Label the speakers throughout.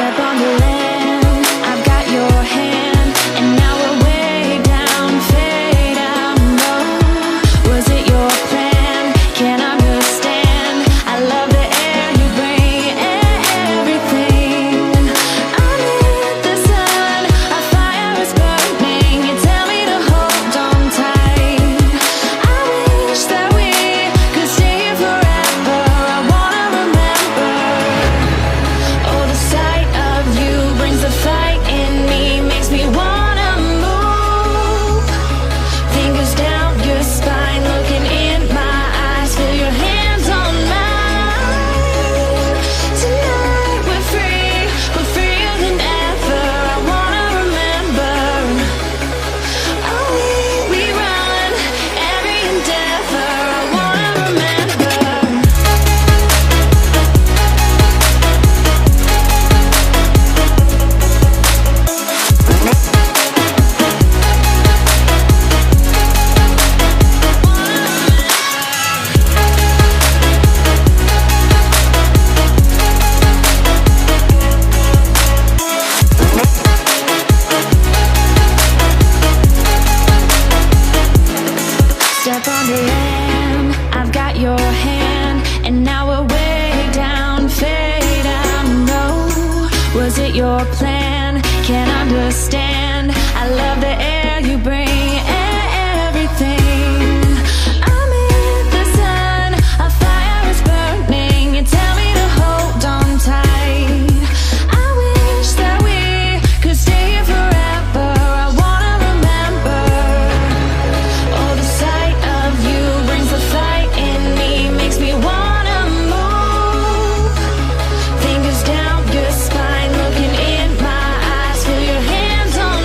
Speaker 1: Step on the land, I've got your hand, and now we're way down, fade out. No, was it your plan? Can't understand. I love the air you bring, everything. I'm in the sun, our fire is burning. You tell me to hold on tight. I wish that we could stay here forever. I wanna remember. Oh, the sight of you brings the fight in me, makes me wanna move. Fingers down your spine, looking in my eyes, feel your hands on mine. Tonight we're freer than ever. I wanna remember. Oh, we run every endeavor. I wanna remember. Step on the land, I've got your hand, and now we're way down, fade out. No, was it your plan? Can't understand. I love the air you bring, everything. I'm in the sun, our fire is burning. You tell me to hold on tight. I wish that we could stay here forever. I wanna remember. Oh, the sight of you brings the fight in me, makes me wanna move. Fingers down your spine, looking in my eyes, feel your hands on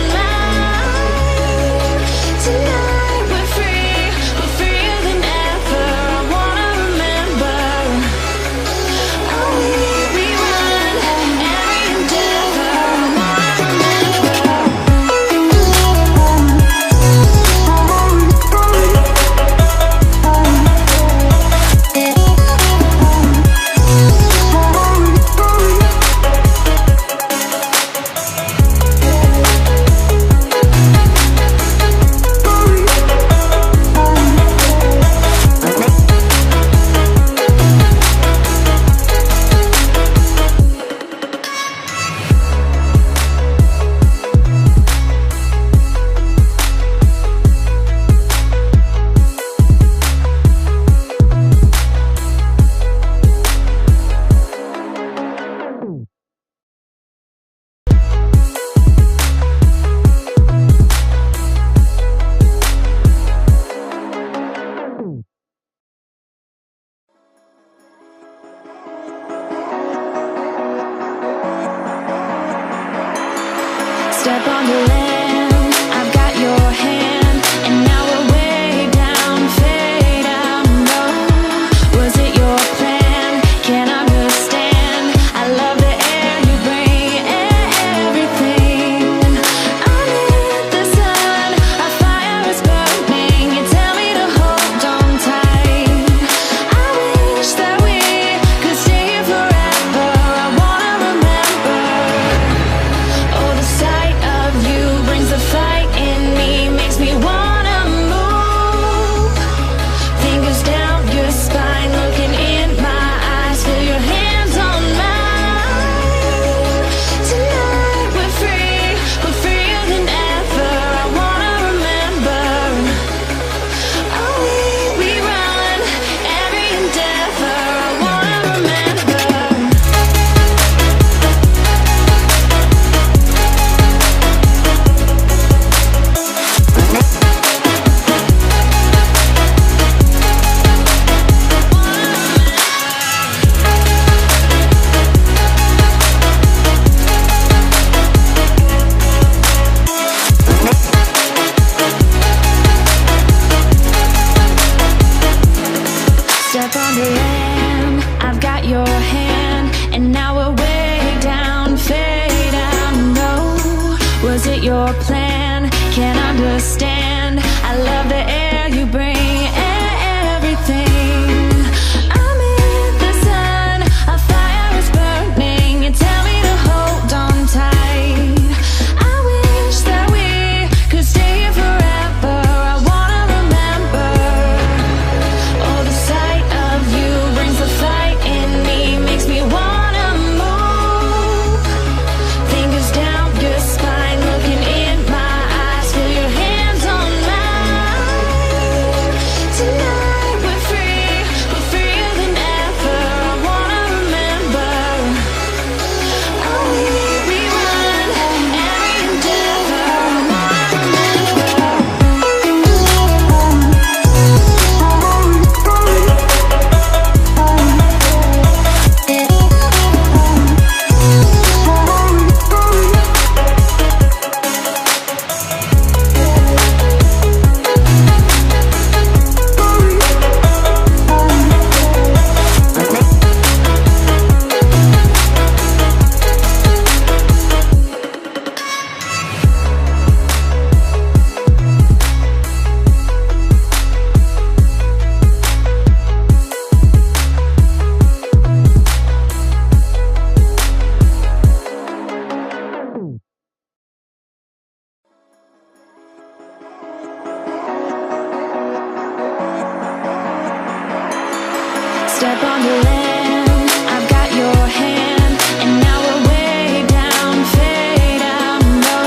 Speaker 1: Step on the land, I've got your hand, and now we're way down, fade out, no.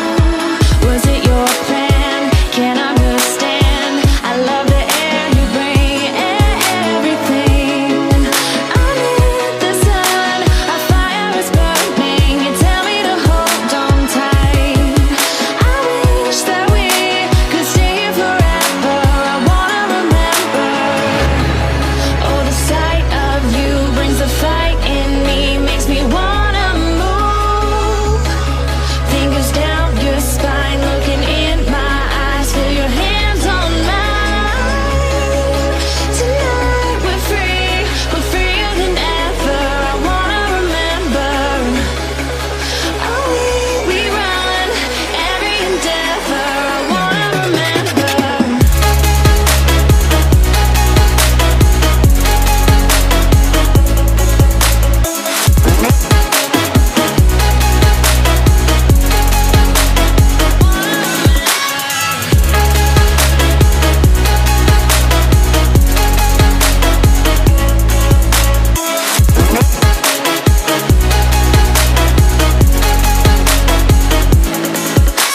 Speaker 1: Was it your plan? Can't understand. I love the air you bring, everything. Under the sun, our fire is burning. You tell me to hold on tight. I wish that we could stay here forever. I wanna remember. Oh, the sight of you brings the fight in me, makes me wanna move. Fingers down your spine, looking in my eyes, feel your hands on mine. Tonight we're freer than ever. I wanna remember. Oh, we run every endeavor. I wanna remember.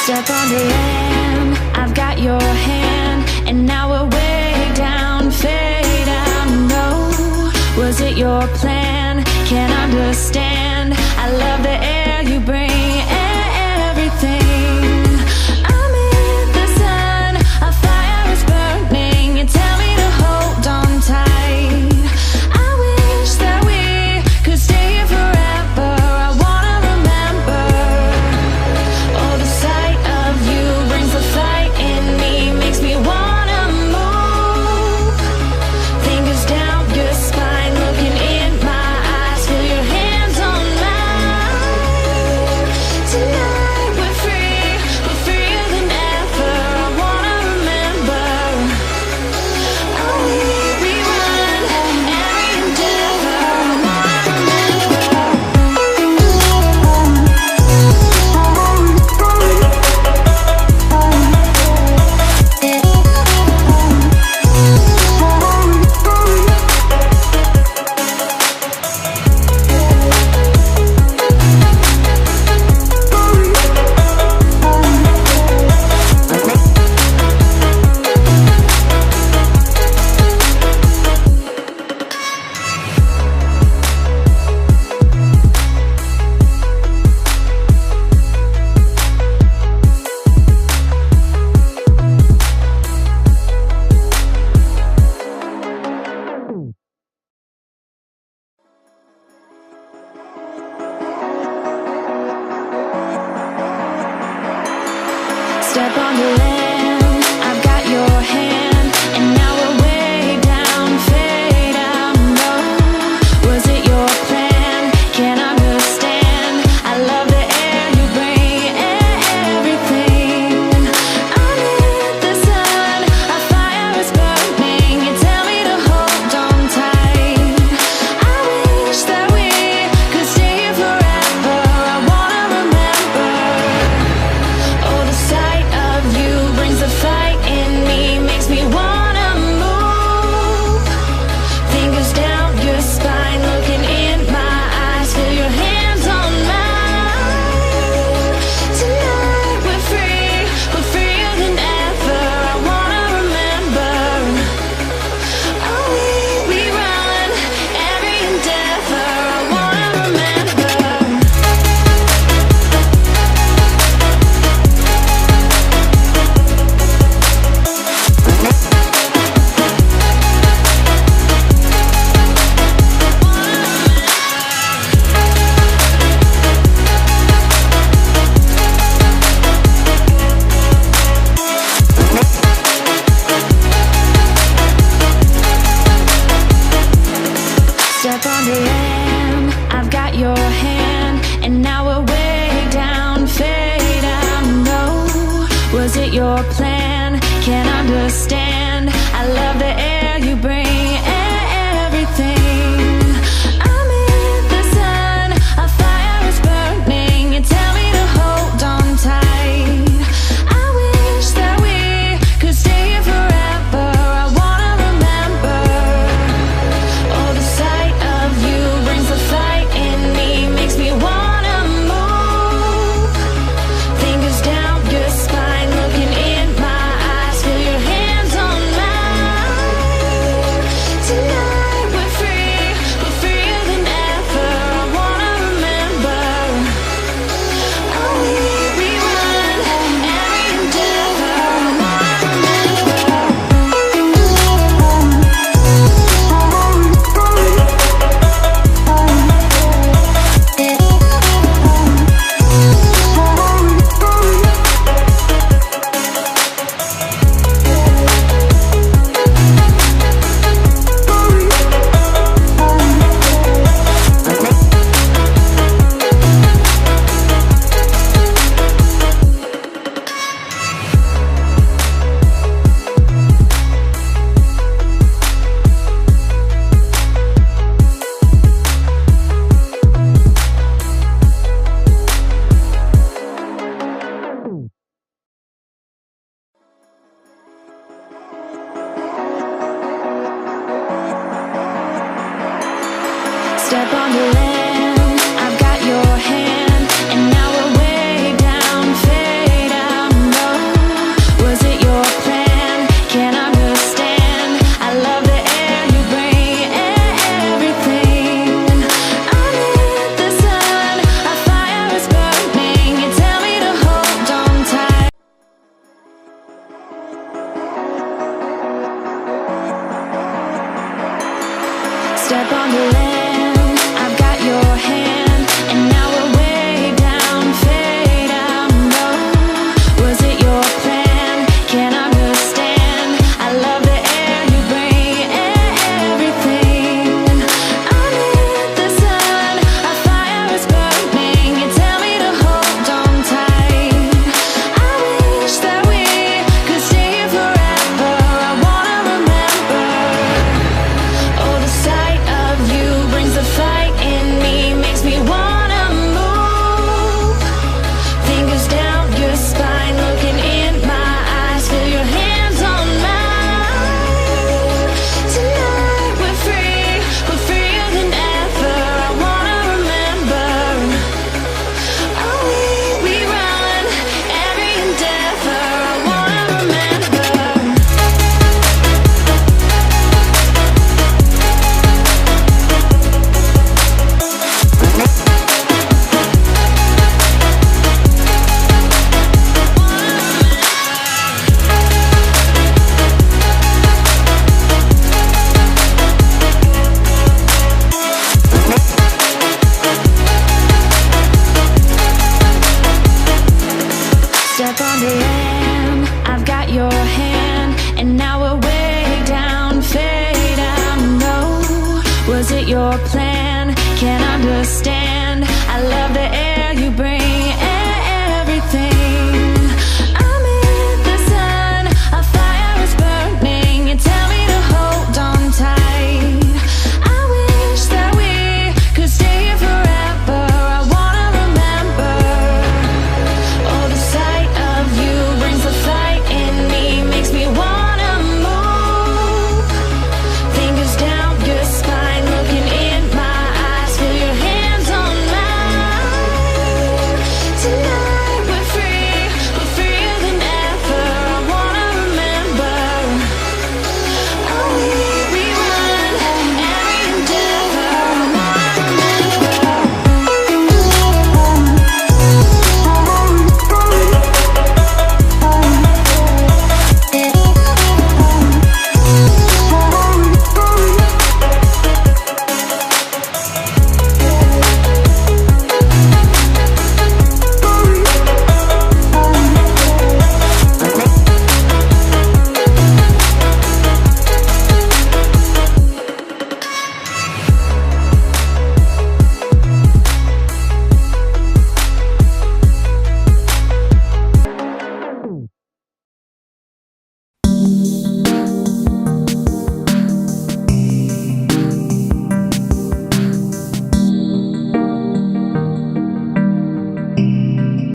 Speaker 1: Step on the land, I've got your hand, and now we're way down, fade out, no. Was it your plan? Can't understand. I love the air you bring, everything. I'm in the sun, our fire is burning. You tell me to hold on tight. I wish that we could stay here forever. I wanna remember. Oh, the sight of you brings the fight in me, makes me wanna move. Fingers down your spine, looking in my eyes, feel your hands on Step on the land, I've got your hand, and now we're way down, fade out, no. Was it your plan? Can't understand. I love the air you bring, everything. Under the sun, our fire is burning. You tell me to hold on tight. Step on the land, I've got your hand, and now we're way down, fade out, no. Was it your plan? Can't understand. I love the air you bring, everything. Under the sun, our fire is burning. You tell me to hold on tight. I wish that we could stay here forever. I wanna remember. Oh, the sight of you brings the fight in me, makes me wanna move. Fingers down your spine, looking in my eyes, feel your hands on mine. Tonight we're freer than ever. I wanna remember. Oh, we run every endeavor. I wanna remember. Step on the land, I've got your hand, and now we're way down, fade out, no. Was it your plan? Can't understand.